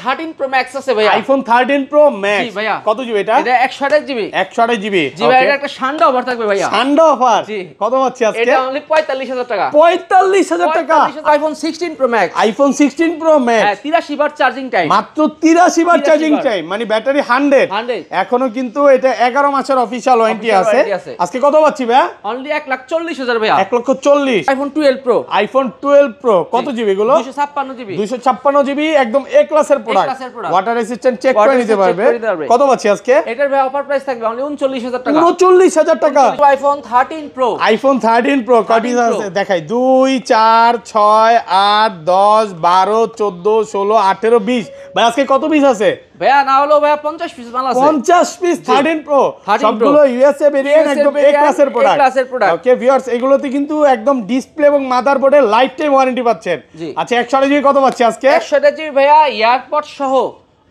13 Pro Max আছে ভাইয়া। IPhone 13 Pro Max জি ভাইয়া। কত জিবি এটা? এটা 128 জিবি। 128 জিবি। জি ভাই, এটা একটা সান্ডা অফার থাকবে ভাইয়া। সান্ডা অফার? জি। কত পাচ্ছি আজকে? এটা অনলি 45000 টাকা। 45000 টাকা। IPhone 16 Pro Max। IPhone 16 Pro Max। হ্যাঁ, 83 বার চার্জিং টাইম। মাত্র 83 বার চার্জিং টাইম, মানে ব্যাটারি 100। এখনো কিন্তু এটা 11 মাসের অফিশিয়াল ওয়ারেন্টি আছে। আজকে কত পাচ্ছি ভাই? অনলি 1,40,000 ভাইয়া। 1,40,000। IPhone 12 Pro। আইফোন 12 Pro কত জিবি গুলো? 256 জিবি। 256 জিবি, একদম এ ক্লাসের প্রোডাক্ট। ওয়াটার রেজিস্ট্যান্ট চেক করে নিতে পারবে। কত পাচ্ছি আজকে? এটার ভাই অফার প্রাইস থাকবে অনলি 39000 টাকা। 39000 টাকা। IPhone 13 Pro। আইফোন 13 Pro কত পিস আছে দেখাই? 2 4 6 8 10 12 14 16 18 20। ভাই আজকে কত পিস আছে? ভাইয়া না হলো ভাইয়া 50 পিস মাল আছে। 50 পিস 13 Pro। সবগুলো ইউএসএ ভেরিয়েন্ট, একদম এ ক্লাসের প্রোডাক্ট। ওকে ভিউয়ার্স, এগুলোতে কিন্তু একদম ডিসপ্লে এবং মাদারবোর্ডের লাইফ টাইম ওয়ারেন্টি পাচ্ছেন। আচ্ছা 128 জিবি কত পাচ্ছি আজকে? 128 জিবি ভাইয়া, এয়ারপড সহ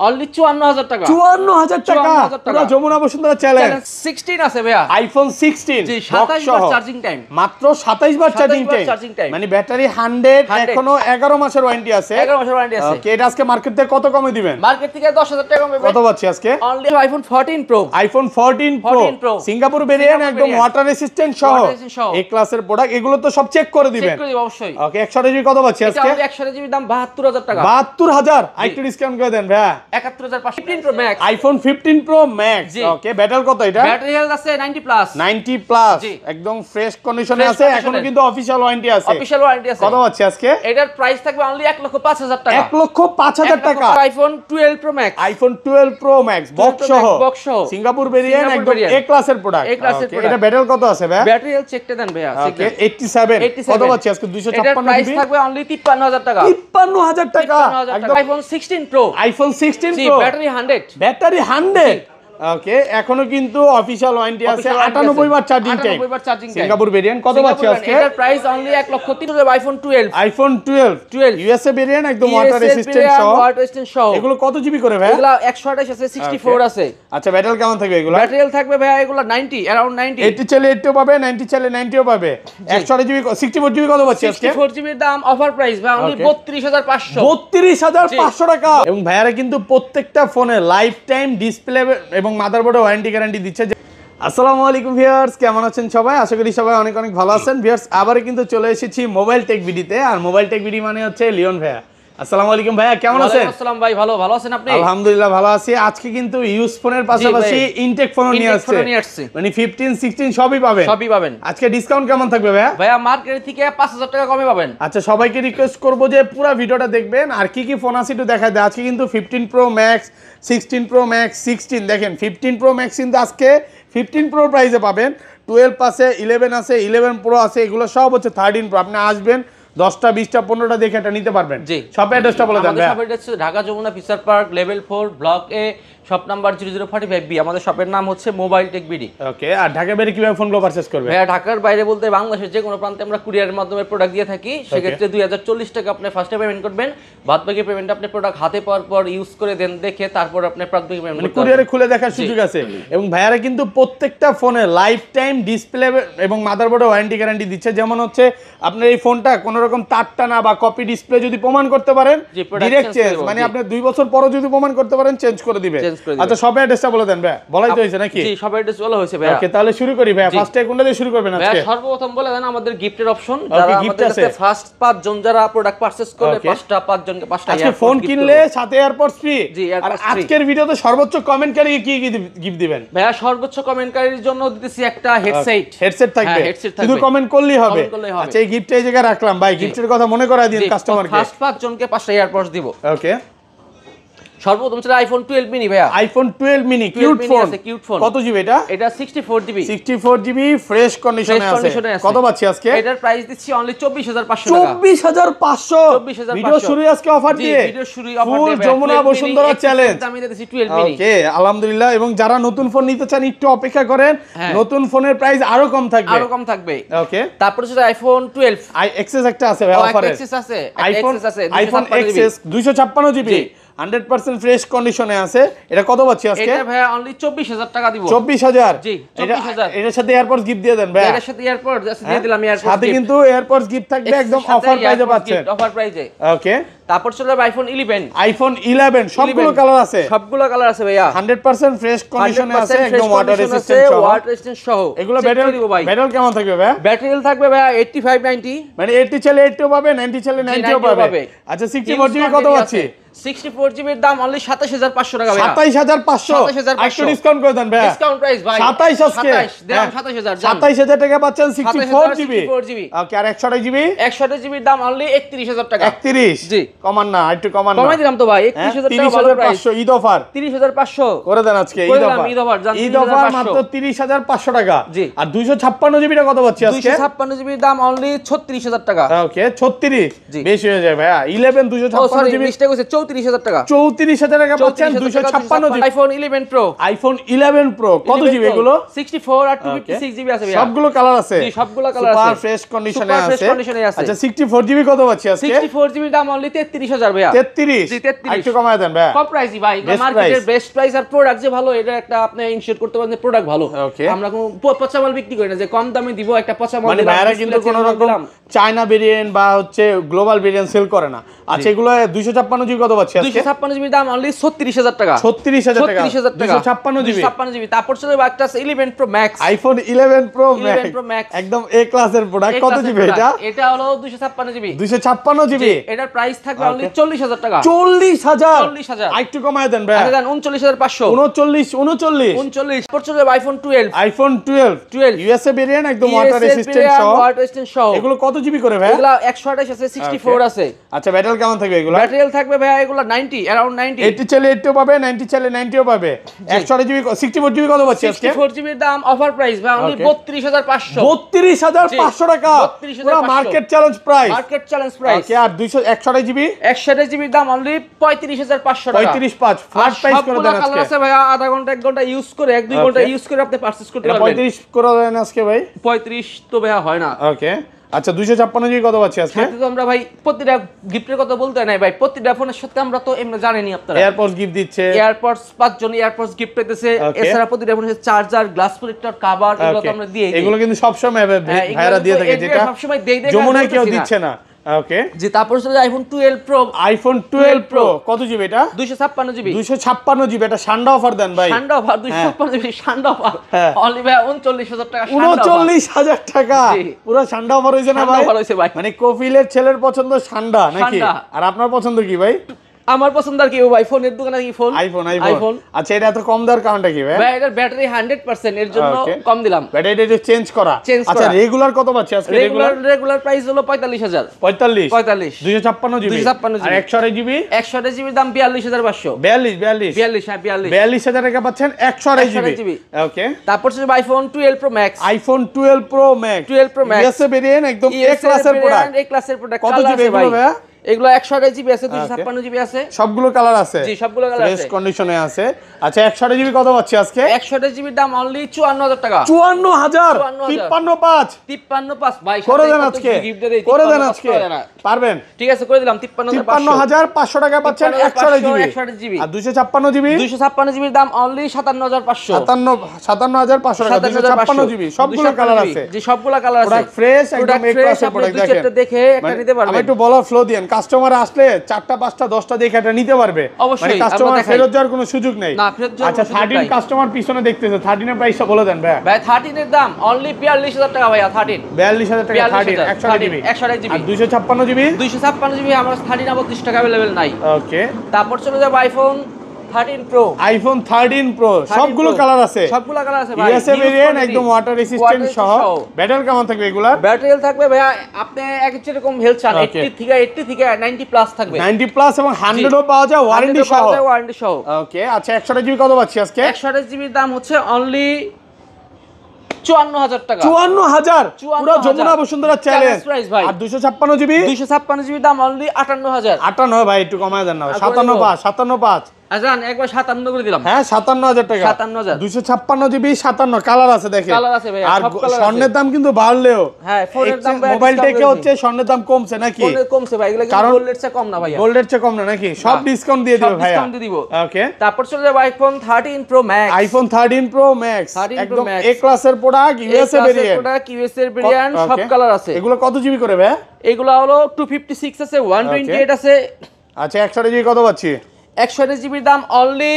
অনলি 54000 টাকা। 54000 টাকা। পুরো যমুনা বসুন্ধরা চ্যালেঞ্জ। 16 আছে ভাইয়া। আইফোন 16 জি, 27 বার চার্জিং টাইম। মাত্র 27 বার চার্জিং টাইম, মানে ব্যাটারি 100। এখনো 11 মাসের ওয়ারেন্টি আছে। 11 মাসের ওয়ারেন্টি আছে। ওকে, এটা আজকে মার্কেট থেকে কত কমে দিবেন? মার্কেট থেকে 10000 টাকা কমে। কত পাচ্ছি আজকে? Only iPhone 14 Pro। IPhone 14 Pro Singapore variant, একদম ওয়াটার রেজিস্ট্যান্ট সহ এই ক্লাসের প্রোডাক্ট। এগুলো তো সব চেক করে দিবেন। চেক করে দিব অবশ্যই। ওকে 128 জিবি কত পাচ্ছি আজকে? এটা 128 জিবি দাম 72000 টাকা। 72000। আইটু ডিসকাউন্ট করে দেন ভাই। 71500। 15 Pro Max। IPhone 15 Pro Max। ওকে, ব্যাটারি কত এটা? ব্যাটারি হেলথ আছে 90 প্লাস। 90 প্লাস, একদম ফ্রেশ কন্ডিশনে আছে। এখনো কিন্তু অফিশিয়াল ওয়ারেন্টি আছে। অফিশিয়াল ওয়ারেন্টি আছে। কত পাচ্ছি আজকে? এটার প্রাইস থাকবে অনলি 1,05,000 টাকা। 1,05,000 টাকা। IPhone 12 Pro Max। IPhone 12 Pro Max box সহ সিঙ্গাপুর ভেরিয়েন্ট, একদম এ ক্লাসের প্রোডাক্ট। এটা ব্যাটারি কত আছে ভাই? ব্যাটারি হেলথ চেকটা দেন ভাইয়া। ওকে 87। কত পাচ্ছি আজকে? 256 এটার প্রাইস থাকবে অনলি 53000 টাকা। 53000 টাকা। IPhone 16 Pro। আইফোন 16 জি, Pro ব্যাটারি 100। ব্যাটারি 100। ওকে, এখনো কিন্তু অফিশিয়াল ওয়ারেন্টি আছে। 98 বার চার্জিং টাইম। সিঙ্গাপুর ভেরিয়েন্ট কত পাচ্ছি আজকে? এটার price only 1,30,000। IPhone 12। IPhone 12 USA variant, একদম ওয়াটার রেজিস্ট্যান্ট সহ। এগুলো কত জিবি করে ভাই? এগুলো 128 আছে, 64 আছে। আচ্ছা ব্যাটারি কেমন থাকবে এগুলো? ব্যাটারি থাকবে ভাই এগুলো 90, अराउंड 90। 80 চলে 80 পাবে, 90 চলে 90ও পাবে। 128 জিবি 64 জিবি কত পাচ্ছি আজকে? 64 জিবির দাম অফার প্রাইস ভাই অনলি 32500। 32500 টাকা। এবং ভাইয়ারা কিন্তু প্রত্যেকটা ফোনে লাইফ টাইম ডিসপ্লে এবং মাদারবোর্ডে ওয়ারেন্টি গ্যারান্টি দিচ্ছে। আসসালামু আলাইকুম ভিউয়ার্স, কেমন আছেন সবাই? আশা করি সবাই অনেক অনেক ভালো আছেন। ভিউয়ার্স, আবারও কিন্তু চলে এসেছি মোবাইল টেক ভিডিওতে। আর মোবাইল টেক ভিডিও মানে হচ্ছে লিওন ভাইয়া। আসসালামু আলাইকুম ভাইয়া, কেমন আছেন? আসসালাম ভাই, ভালো আছেন আপনি? আলহামদুলিল্লাহ ভালো আছি। আজকে কিন্তু ইউজ ফোনের পাশাপাশি ইনটেক ফোনও নিয়ে আসছে, মানে 15 16 সবই পাবেন। আজকে ডিসকাউন্ট কেমন থাকবে ভাইয়া? ভাইয়া মার্কেট থেকে 5000 টাকা কমে পাবেন। আচ্ছা, সবাইকে রিকোয়েস্ট করব যে পুরো ভিডিওটা দেখবেন আর কি কি ফোন আছে একটু দেখাই দেয়। আজকে কিন্তু 15 Pro Max, 16 Pro Max, 16 দেখেন 15 Pro Max কিন্তু আজকে 15 Pro প্রাইসে পাবেন। 12 আছে, 11 আছে, 11 Pro আছে, এগুলো সব হচ্ছে 13 Pro। আপনি আসবেন 10টা 20টা 15টা দেখে এটা নিতে পারবেন। সব অ্যাড্রেসটা বলে দেন। আমাদের সব অ্যাড্রেস হচ্ছে Dhaka Jamuna future park level 4 block A, shop number 0045B। আমাদের শপের নাম হচ্ছে মোবাইল টেক বিডি। ওকে, আর ঢাকার বাইরে কিভাবে ফোনগুলো পারচেজ করবে? ভাইয়া ঢাকার বাইরে বলতে বাংলাদেশের যে কোনো প্রান্তে আমরা কুরিয়ারের মাধ্যমে প্রোডাক্ট দিয়ে থাকি। সেক্ষেত্রে 2040 টাকা আপনি ফার্স্টে পেমেন্ট করবেন। বাদবাকি পেমেন্ট আপনি প্রোডাক্ট হাতে পাওয়ার পর ইউজ করে দেন, দেখে তারপর আপনি বাদবাকি পেমেন্ট করতে পারবেন। কুরিয়ারে খুলে দেখার সুযোগ আছে। এবং ভাইয়ারা কিন্তু প্রত্যেকটা ফোনে লাইফ টাইম ডিসপ্লে এবং মাদারবোর্ডে ওয়ারেন্টি গ্যারান্টি দিচ্ছে। যেমন হচ্ছে আপনার এই ফোনটা কোনো রকম তারটানা বা কপি ডিসপ্লে যদি প্রমাণ করতে পারেন, ডাইরেক্ট চেঞ্জ, মানে আপনি 2 বছর পরও যদি প্রমাণ করতে পারেন চেঞ্জ করে দিবে। আচ্ছা, সব অ্যাড্রেসটা বলে দেন ভাই। বলাই তো হয়েছে নাকি? জি, সব অ্যাড্রেস বলা হয়েছে ভাই। ওকে, তাহলে শুরু করি ভাই। ফার্স্টে কোনটা দিয়ে শুরু করবেন আজকে? সর্বপ্রথম বলে দেন আমাদের গিফটের অপশন। যারা আমাদের কাছে ফার্স্ট 5 জন যারা প্রোডাক্ট পারচেজ করবে, 5 জনকে 5টা আজকে ফোন কিনলে সাথে এয়ারপডস ফ্রি। আর আজকের ভিডিওতে সর্বোচ্চ কমেন্টকারী কি গিফট দিবেন? ভাইয়া সর্বোচ্চ কমেন্টকারীর জন্য দিতেছি একটা হেডসেট থাকবে। শুধু কমেন্ট করলেই হবে। আচ্ছা, এই গিফট এই জায়গায় রাখলাম ভাই। গিফটের কথা মনে করায় দিন কাস্টমারকে। ফার্স্ট 5 জনকে 5টা এয়ারপডস দিব। ওকে, সর্বপ্রথম ছিল আইফোন 12 মিনি ভাইয়া। IPhone 12 mini cute phone. কত জিবি এটা? এটা 64 জিবি। 64 জিবি ফ্রেশ কন্ডিশনে আছে। কত পাচ্ছি আজকে? এটার প্রাইস দিচ্ছি অনলি 24500 টাকা। 24500। ভিডিও শুরু আজকে অফার দিয়ে। ভিডিও শুরু অফার দিয়ে ফুল যমুনা বসুন্ধরা চ্যালেঞ্জ। আমি দিতেছি 12 মিনি। ওকে, আলহামদুলিল্লাহ। এবং যারা নতুন ফোন নিতে চান একটু অপেক্ষা করেন, নতুন ফোনের প্রাইস আরো কম থাকবে। ওকে, তারপর হচ্ছে আইফোন 12 এক্সএস একটা আছে ভাই অফারে। এক্সএস আছে, আইফোন এক্সএস 256 জিবি। 100% ফ্রেশ কন্ডিশনে আছে। এটা কত পাচ্ছি আজকে? এটা ভাইয়া অনলি 24000 টাকা দিব। 24000? জি 24000। এটার সাথে এয়ারপডস গিফট দিয়ে দেন ভাই। এটার সাথে এয়ারপডস আছে দিয়ে দিলাম এয়ারপডস সাথে কিন্তু এয়ারপডস গিফট থাকবে একদম অফার প্রাইসে পাচ্ছেন। অফার প্রাইসে। ওকে। তারপর চলে যাবে আইফোন 11। আইফোন 11 সবগুলো কালার আছে। সবগুলো কালার আছে ভাইয়া। 100% ফ্রেশ কন্ডিশনে আছে, একদম ওয়াটার রেজিস্ট্যান্ট সহ। ওয়াটার রেজিস্ট্যান্ট সহ। এগুলো ব্যাটারি কেমন থাকবে ভাই? ব্যাটারি থাকবে ভাইয়া 85 90। মানে 80 চলে 80 পাবে, 90 চলে 90 পাবে। আচ্ছা 64 জিবি কত পাচ্ছি? 64 জিবির দাম অনলি 27500 টাকা ভাই। 27500 একটু ডিসকাউন্ট করে দেন ভাই। ডিসকাউন্ট প্রাইস ভাই 27 আজকে। 27000 27000 টাকা পাচ্ছেন 64 জিবি। 64 জিবি। ওকে। আর 128 জিবি? 128 জিবির দাম অনলি 31000 টাকা। 31? জি। কমান না, একটু কমান না। কমাই দিলাম তো ভাই 31000 টাকা ভালো প্রাইস। 30500 ঈদ অফার। 30500 করে দেন আজকে ঈদ অফার। ঈদ অফার মাত্র 30500 টাকা। জি। আর 256 জিবিটা কত পাচ্ছি আজকে? 256 জিবির দাম অনলি 36000 টাকা। ওকে 36 বেশি হয়ে যায় ভাইয়া। 11 256 জিবি মিস্টেক হইছে 34000 টাকা। 34000 টাকা পাচ্ছেন 256 GB. IPhone 11 pro. IPhone 11 pro কত জিবি এগুলো? 64 আর 256 জিবি আছে ভাইয়া। সবগুলো কালার আছে। জি সবগুলো কালার আছে। সুপার ফ্রেশ কন্ডিশনে আছে। ফ্রেশ কন্ডিশনে আছে। আচ্ছা 64 জিবি কত পাচ্ছি আজকে? 64 জিবি দাম অনলি 33000 ভাইয়া। 33? জি 33। একটু কমায় দেন ভাইয়া। কম প্রাইসই ভাই। মার্কেটের বেস্ট প্রাইস আর প্রোডাক্ট যে ভালো এটা একটা আপনি ইনশিওর করতে পারেন যে প্রোডাক্ট ভালো। আমরা কোনো পচা মাল বিক্রি করি না যে কম দামে দিব একটা পচা মাল। মানে ভাইরা কিন্তু কোনো রকম চায়না ভেরিয়েন্ট বা হচ্ছে গ্লোবাল ভেরিয়েন্ট সেল করে না। আচ্ছা এগুলো 256 জিবি কত পাচ্ছি আজকে? 256 জিবি দাম অনলি 36000 টাকা। 36000 টাকা। 256 জিবি। 256 জিবি। তারপর চলে একটা 11 pro max. IPhone 11 pro 11 pro max একদম এ ক্লাসের প্রোডাক্ট। কত জিবি এটা? এটা হলো 256 জিবি। 256 জিবি। এটার প্রাইস থাকবে অনলি 40000 টাকা। 40000? 40000 একটু কমায় দেন ভাই। আচ্ছা দেন 39500। 39 তারপর চলে যাবে আইফোন 12। আইফোন 12 ইউএসএ ভেরিয়েন্ট একদম ওয়াটার রেজিস্ট্যান্ট সহ। এগুলো কত জিবি করে ভাই? এগুলো 128 আছে 64 আছে। আচ্ছা ব্যাটারি কেমন থাকবে এগুলো? ব্যাটারি থাকবে ভাই এগুলো 90 अराउंड 90। 80 চলে 80 পাবে, 90 চলে 90 পাবে। 128 জিবি 64 জিবি কত পাচ্ছি আজকে? 64 জিবির দাম অফার প্রাইস ভাই অনলি 32500। 32500 টাকা। পুরো market challenge price. Market challenge price. Okay. আর 128 জিবি? 128 জিবির দাম অনলি 35500 টাকা। 355 ফ্ল্যাট প্রাইস করে দেন আজকে। কালার আছে ভাই আধা ঘন্টা 1 ঘন্টা ইউজ করে 1 2 ঘন্টা ইউজ করে আপনি পারচেজ করতে পারবেন। 35 করে দেন আজকে ভাই। 35 তো ভাই হয় না। ওকে। আচ্ছা 256 জিবি কত পাচ্ছি আজকে? সাথে তো আমরা ভাই প্রতিটা গিফটের কথা বলতে নাই ভাই। প্রতিটা ফোনের সাথে আমরা তো এমনি জানেনই আপনারা এয়ারপডস গিফট দিচ্ছে। এয়ারপডস 5 জন এয়ারপডস গিফট পেতেছে। এছাড়া প্রতিটা ফোনের চার্জার, গ্লাস প্রোটেক্টর, কভার এগুলো তো আমরা দিয়ে দিই। এগুলো কিন্তু সব সময় ভাইরা দিয়ে থাকে, যেটা সব সময় দেই দেই যমুনায় কেউ দিচ্ছে না। ওকে। জি তারপর চলে আইফোন 12 প্রো। আইফোন 12 প্রো কত জিবি এটা? 256 জিবি। 256 জিবি। এটা সান্ডা অফার দেন ভাই। সান্ডা অফার 256 জিবি সান্ডা অফার। অনলি ভাই 39000 টাকা সান্ডা অফার। 39000 টাকা। পুরো সান্ডা অফার হইছে না ভাই? অফার হইছে ভাই। মানে কফিলের ছেলের পছন্দ সান্ডা নাকি? আর আপনার পছন্দ কি ভাই? আমার পছন্দ আর কি ভাই ফোনের দোকানে কি ফোন? আইফোন। আচ্ছা এটা এত কম দেওয়ার কারণটা কি ভাই? ভাই এটার ব্যাটারি 100% এর জন্য কম দিলাম। ব্যাটারিটা একটু চেঞ্জ করা। আচ্ছা রেগুলার কত পাচ্ছি আজকে? রেগুলার প্রাইস হলো 45000। 45 256 জিবি। আর 128 জিবি? 128 জিবি দাম 42500। 42 হ্যাঁ 42 42000 টাকা পাচ্ছেন 128 জিবি। ওকে। তারপর হচ্ছে iPhone 12 pro max. IPhone 12 pro max. USA variant একদম এ ক্লাসের প্রোডাক্ট। এ ক্লাসের প্রোডাক্ট। কত জিবি এগুলো ভাই? এগুলো 128 জিবি আছে, 256 জিবি আছে। সবগুলো কালার আছে। জি সবগুলো কালার আছে। ফ্রেশ কন্ডিশনে আছে। আচ্ছা 128 জিবি কত পাচ্ছি আজকে? 128 জিবির দাম অনলি 54000 টাকা। 54000? 535 ভাই করে দেন আজকে। করে দেন আজকে। পারবেন? ঠিক আছে করে দিলাম 53500 টাকা পাচ্ছেন 128 জিবি। আর 256 জিবি? 256 জিবির দাম অনলি 57500। 57500 টাকা। 256 জিবি সবগুলো কালার আছে। জি সবগুলো কালার আছে। প্রোডাক্ট ফ্রেশ একদম এ ক্লাসের প্রোডাক্ট দেখেন। দেখে একটা নিতে পারবেন। আমি একটু বলা ফ্লো দেন। কাস্টমার আসলে 4টা 5টা 10টা দেখে এটা নিতে পারবে। মানে কাস্টমার ফেরত যাওয়ার কোনো সুযোগ নেই। না ফেরত যাওয়ার। আচ্ছা 13 কাস্টমার পিছনে দেখতেছে। 13 এর প্রাইসটা বলে দেন ভাই। ভাই 13 এর দাম অনলি 42000 টাকা ভাইয়া। 13 42000 টাকা। 13 128 জিবি। 128 জিবি। আর 256 জিবি? 256 জিবি আমার 13 32 টাকা अवेलेबल নাই। ওকে। তারপর চলে যাব আইফোন 13 প্রো। আইফোন 13 প্রো সবগুলো কালার আছে। সবগুলো কালার আছে ভাই। ইউএসএ ভেরিয়েন্ট একদম ওয়াটার রেজিস্ট্যান্ট সহ। ব্যাটারি কেমন থাকবে এগুলা? ব্যাটারি থাকবে ভাই আপনি এক যেরকম হেলথ চান 80 থেকে 90 প্লাস থাকবে। 90 প্লাস এবং 100 ও পাওয়া যায় ওয়ারেন্টি সহ। ওয়ারেন্টি সহ। ওকে। আচ্ছা 128 জিবি কত পাচ্ছি আজকে? 128 জিবির দাম হচ্ছে অনলি 54000 টাকা। 54000 পুরো যমুনা বসুন্ধরা চ্যালেঞ্জ প্রাইস ভাই। আর 256 জিবি? 256 জিবির দাম অনলি 58000। 58 ভাই একটু কমায় দেন না। 57.5 আচ্ছা একবার 57 করে দিলাম। হ্যাঁ 57,000 টাকা, 57,000 256 জিবি 57 কালার আছে দেখেন। কালার আছে ভাই, আর সব কালার আছে। স্বর্ণের দাম কিন্তু বাড়লেও হ্যাঁ ফোনের দাম মোবাইল টেকে হচ্ছে স্বর্ণের দাম কমছে নাকি? কমছে ভাই, এগুলো কিন্তু গোল্ডের চেয়ে কম না ভাই, গোল্ডের চেয়ে কম না নাকি? সব ডিসকাউন্ট দিয়ে দিও ভাই, ডিসকাউন্ট দিয়ে দিব। ওকে। তারপর চলে যাবে iPhone 13 pro max. IPhone 13 pro max 13 Pro একদম Max। এ ক্লাসের product, USA variant, product USA variant, সব কালার আছে। এগুলো কত জিবি করে ভাই? এগুলো হলো 256 আছে, 128 আছে। আচ্ছা 128 জিবি কত পাচ্ছি? 128 জিবির দাম অনলি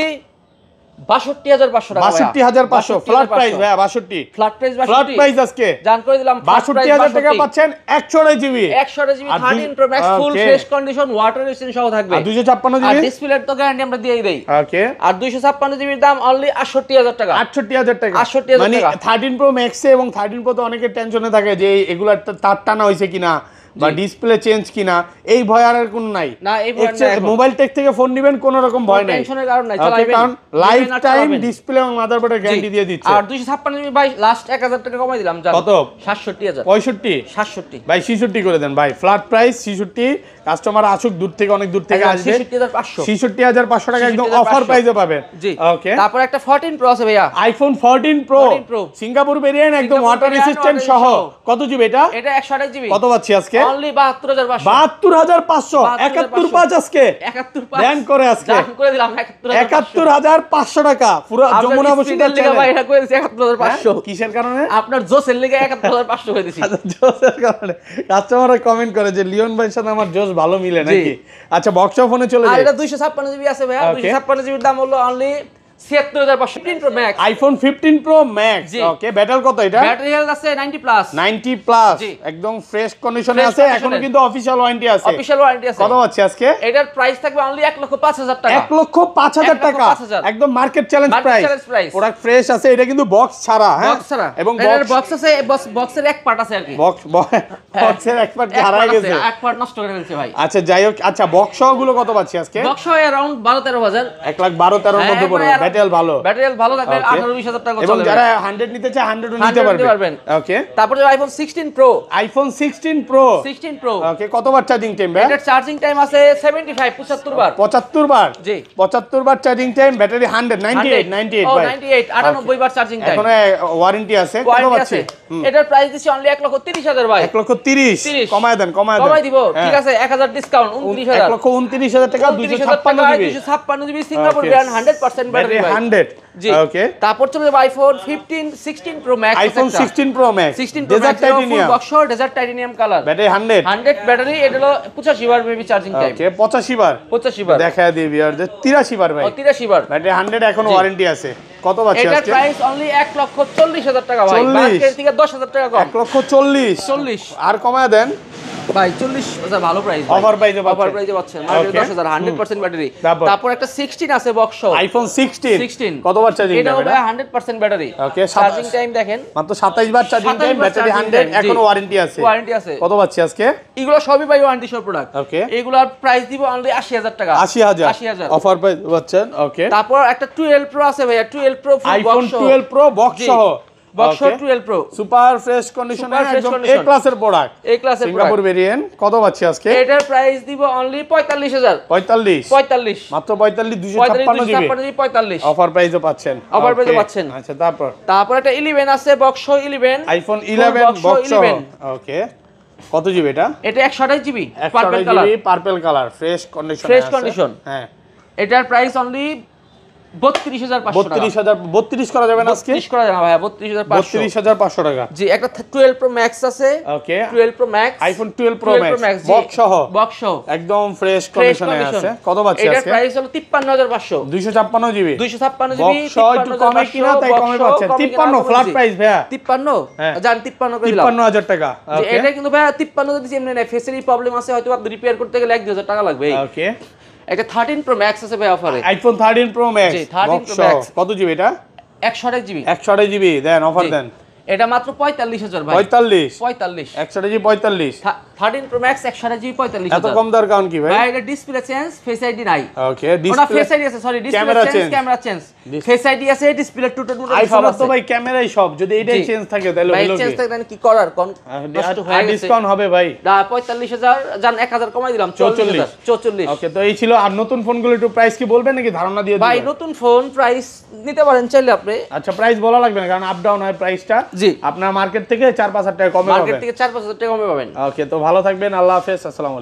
62,500 টাকা। 62,500 ফ্ল্যাট প্রাইস ভাই, 62 ফ্ল্যাট প্রাইস, ফ্ল্যাট প্রাইস আজকে জান করে দিলাম 62,000 টাকা পাচ্ছেন 128 জিবি। 128 জিবি আর 13 প্রো ম্যাক্স ফুল okay। Fresh condition, water resistant সহ থাকবে। আর 256 আর জিবি ডিসপ্লের তো গ্যারান্টি আমরা দিয়েই দেই। ওকে। আর 256 জিবির দাম অনলি 68,000 টাকা। 68,000 টাকা, 68,000 মানে টাকা। 13 প্রো ম্যাক্সে এবং 13 প্রো তো অনেকের টেনশনে থাকে যে এগুলা তার টানা হইছে কিনা বা ডিসপ্লে চেঞ্জ কিনা, এই ভয় আর কোনো নাই। না এই ভয় নাই, মোবাইল টেক থেকে ফোন নেবেন কোনো রকম ভয় নাই, টেনশনের কারণ নাই, Okay, চালাবেন কারণ লাইফ নেবেন আর টাইম চালাবেন। ডিসপ্লে এবং মাদারবোর্ডের গ্যারান্টি দিয়ে দিচ্ছে। আর 256 জিবি ভাই লাস্ট 1000 টাকা কমাই দিলাম, জান কত? 67,000। 65 67 ভাই 66 করে দেন ভাই, ফ্ল্যাট প্রাইস 66। কাস্টমার আসুক দূর থেকে, অনেক দূর থেকে আসবে, 66,500 66,500 টাকা একদম 66,500 অফার প্রাইসে পাবেন। জি ওকে। তারপর একটা 14 প্রো আছে ভাইয়া, iPhone 14 pro 14 Pro Singapore variant, একদম Singapore water variant, resistant water সহ। resistant কত জিবি এটা? এটা 128 জিবি। কত পাচ্ছি আজকে? অনলি 72,500। 72,500 71,500 আজকে 71,500 ব্যান করে আজকে জান করে দিলাম 71,500 71,500 টাকা পুরো যমুনা বসুন্ধরা লিগা ভাই এটা করে দিছি 71,500। কিসের কারণে? আপনার জোসের লিগা 71,500 করে দিছি। আচ্ছা, জোসের কারণে কাস্টমাররা কমেন্ট করে যে লিওন ভাইয়ের সাথে আমার জোস ভালো মিলে নাকি? আচ্ছা বক্স ফোনে চলে আর যাই। এটা 256 জিবি আছে ভাইয়া, Okay। 256 জিবির দাম হলো only 76,500। 15 pro max iPhone 15 pro max, জি। ওকে। ব্যাটারি কত এটা? ব্যাটারি হেলথ আছে 90 প্লাস। 90 প্লাস, জি। একদম ফ্রেশ কন্ডিশনে Fresh আছে, condition এখনো এ। কিন্তু অফিশিয়াল ওয়ারেন্টি আছে। অফিশিয়াল ওয়ারেন্টি আছে। কত পাচ্ছি আজকে? এটার প্রাইস থাকবে অনলি 1,05,000 টাকা। 1,05,000 টাকা, 1,05,000 একদম market challenge Market price. challenge price। Product fresh আছে, এটা কিন্তু বক্স ছাড়া, হ্যাঁ বক্স ছাড়া এবং এটার বক্স আছে, বক্সের এক পার্ট আছে আর কি। বক্সের এক্সপার্ট এক হারাই part আছে, গেছে। এক পার্ট নষ্ট করে ফেলছে ভাই। আচ্ছা যাই হোক, আচ্ছা বক্স গুলো কত পাচ্ছি আজকে? বক্স হয় অ্যারাউন্ড 12-13,000। 1,12,13 এর মধ্যে পড়বে, ব্যাটারি ভালো। ব্যাটারি হেলথ ভালো থাকবে, Okay। 18-20,000 টাকা এবং চলে যারা 100 নিতে চায় 100 ও নিতে 100 নিতে পারবেন। ওকে। তারপরে iPhone 16 pro. IPhone 16 pro 16 pro okay, কতবার চার্জিং টাইম ভাই? এটার চার্জিং টাইম আছে 75 বার। 75 বার, জি 75 বার চার্জিং টাইম, ব্যাটারি 100 98 ও ভাই। 98 98 বার চার্জিং টাইম। এখনো ওয়ারেন্টি আছে, কত ওয়ারেন্টি পাচ্ছি? আছে। এটার প্রাইস দিছি অনলি 1,30,000 ভাই। 1,30,000 কমায় দেন, কমায় দেন। কমাই দিব, হ্যাঁ। ঠিক আছে 1000 ডিসকাউন্ট 29,000। 1,29,000 টাকা, 256 GB. 256 GB Singapore Okay। Brand 100% battery ভাই। 100 জি ওকে। তারপর চলে যাবে iPhone 16 pro max. IPhone 16 pro max 16 pro desert max full titanium, box desert titanium colour, battery 100 battery. এটা হলো 85 বার মেবি চার্জিং টাইম। ওকে। 85 বার 85 বার দেখায় দিই ভিউয়ারদের, 83 বার ভাই। ও 83 বার। ব্যাটারি 100 এখনো জি। ওয়ারেন্টি আছে। কত পাচ্ছি এটার আজকে? প্রাইস অনলি 1,40,000 টাকা ভাই। 40 মার্কেট থেকে 10,000 টাকা কম। 1,40,000 40 আর কমায় দেন ভাই 40 আচ্ছা ভালো প্রাইস। Offer price এ পাচ্ছেন। অফার প্রাইসে পাচ্ছেন মার্কেট Okay। 10,000 100% ব্যাটারি। তারপর? তারপর একটা 16 আছে বক্স আইফোন 16 কত কতবার চার্জিং এটা টাইম? হবে 100% ব্যাটারি। Okay, চার্জিং টাইম দেখেন মাত্র 27 বার চার্জিং 27 টাইম, বার ব্যাটারি charging 100 time, জি। এখনো ওয়ারেন্টি আছে। ওয়ারেন্টি আছে। কত পাচ্ছি আজকে? এগুলো সবই ভাই ওয়ারেন্টি সহ প্রোডাক্ট। Okay। এগুলোর প্রাইস দিব অনলি 80,000 টাকা। 80,000 অফার প্রাইস পাচ্ছেন। ওকে। তারপর একটা 12 প্রো আছে ভাইয়া, 12 প্রো ফুল আইফোন বক্স 12 প্রো বক্স জি। সহ, box Okay। 12 pro super fresh কন্ডিশনে, Super fresh একদম এ condition। ক্লাসের প্রোডাক্ট, এই ক্লাসের সিঙ্গাপুর ভেরিয়েন্ট। কত পাচ্ছি আজকে? এটার প্রাইস দিব অনলি 45,000। 45 মাত্র 45 256 জিবি 45 অফার প্রাইসে পাচ্ছেন। Offer price এ Okay। পাচ্ছেন। আচ্ছা তারপর তারপর একটা 11 আছে বক্স 11 আইফোন 11 box সহ বক্স সহ। 11 ওকে। কত জিবি এটা? এটা 128 GB 128 purple colour, GB purple colour, fresh condition Fresh condition। হ্যাঁ। এটার প্রাইস অনলি 32,500 টাকা। 32 করা যাবে না আজকে? 32 করা যাবে ভাইয়া 32,500। 32,500 টাকা। জি একটা 12 প্রো ম্যাক্স আছে। Okay. 12 pro max iPhone 12 pro 12 Pro Max, max জি। বক্স সহ, বক্স সহ একদম ফ্রেশ ফ্রেশ কন্ডিশনে কন্ডিশন। আছে। কত পাচ্ছি এটার আজকে? প্রাইস হলো 53,500। 256 জিবি 256 জিবি বক্স সহ একটু কমে কিনা, তাই কমে পাচ্ছেন। 53 ফ্ল্যাট প্রাইস ভাইয়া, 53 হ্যাঁ। জান 53 করে দিলাম। 53,000 টাকা। যে ওকে। এটা কিন্তু ভাইয়া 53 যদি এমনি নাই, ফেসেরই প্রবলেম আছে, হয়তো আপনি রিপেয়ার করতে গেলে 1-2,000 টাকা লাগবে। ওকে। একটা 13 প্রো ম্যাক্স আছে ভাই অফারে। আইফোন 13 প্রো ম্যাক্স জি, 13 বক্স Pro সহ। Max। কত জিবি এটা? 128 জিবি 128 জিবি দেন, অফার জি। দেন। এটা মাত্র 45,000 ভাই। 45 45 128 জিবি 45 13 প্রো ম্যাক্স 128 জিবি 45 এত কম দর কারণ কি ভাই? ভাই এটা ডিসপ্লে চেঞ্জ, ফেস আইডি নাই। ওকে, ওটা ডিসপ্লে ফেস আইডি আছে, sorry display camera change, change, camera change, face ID আছে, ডিসপ্লে টুটো সব আইফোন আছে। তো ভাই ক্যামেরাই সব, যদি এটাই জি। চেঞ্জ থাকে তাহলে ভাই হলো চেঞ্জ কি? থাকলে কি করার কোন নষ্ট হয়ে আর গেছে। ডিসকাউন্ট হবে ভাই? না 45000 জান 1000 কমাই দিলাম 44। ওকে, তো এই ছিল। আর নতুন ফোনগুলো একটু প্রাইস কি বলবেন নাকি ধারণা দিয়ে ভাই দিবেন? নতুন ফোন প্রাইস নিতে পারেন চাইলে আপনি। আচ্ছা, প্রাইস বলা লাগবে না কারণ আপ ডাউন হয় প্রাইসটা। জি। আপনার মার্কেট থেকে 4-5 হাজার টাকা কমে মার্কেট পাবেন। থেকে 4-5 হাজার টাকা কমে পাবেন। ওকে, তো ভালো থাকবেন, আল্লাহ হাফেজ, আসসালামু আলাইকুম।